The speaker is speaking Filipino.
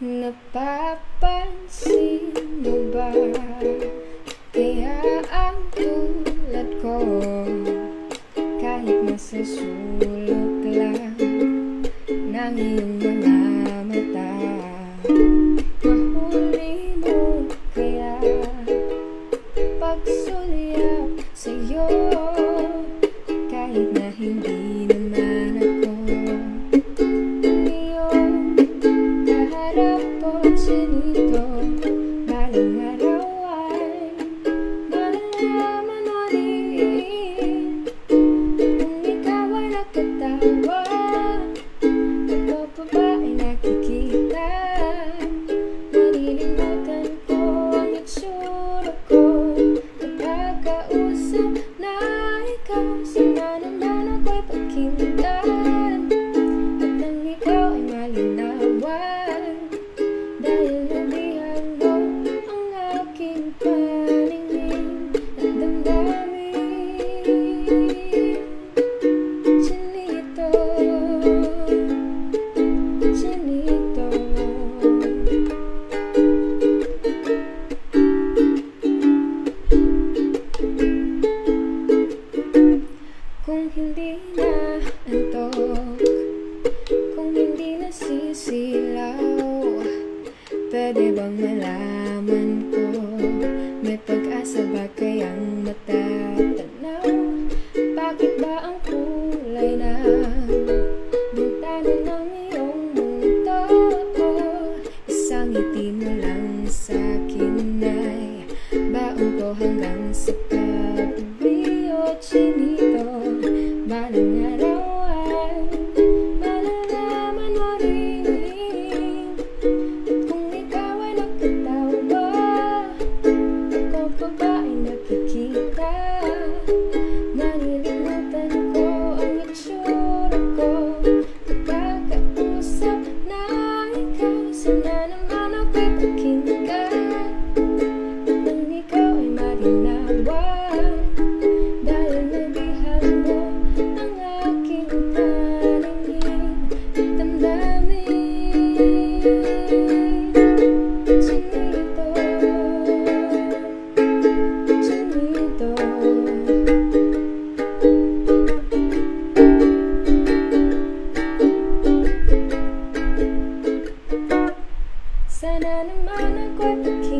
Napapansin mo ba kaya ang tulad ko, kahit nasa sulok lang ng iyong mga mata, mahuli mo kaya pagsulyap sa'yo, kahit na hindi naman ako iyong kaharap o sinito. Balang araw ay malalaman mo rin kung ikaw ay nakatawa, ako pa ba ay nakikita. Nalilimutan ko ang itsura ko kapag kausap na ikaw. Sana naman ako'y pakinggan at nang ikaw ay malinawan, dahil nabihan mo ang aking paningin at damdamin. Chinito, chinito, kung hindi na antok, kung hindi nasisilaw, pwede bang malaman ko, may pag-asa ba kayang matatanaw? Bakit ba ang kulay ng bintana ng iyong mundo? Isang ngiti mo lang sa'kin ay baon ko hanggang sa pag-uwi. O chinito, balang araw ay malalaman mo rin kung ikaw ay nakatawa, ako pa ba ay nakikita. Nalilimutan ko ang itsura ko kapag kausap na ikaw. Sana naman ako'y pakinggan at nang ikaw ay malinawan, dahil nabihan mo ang aking paningin at damdamin. Chinito, chinito, sana naman ako'y pakinggan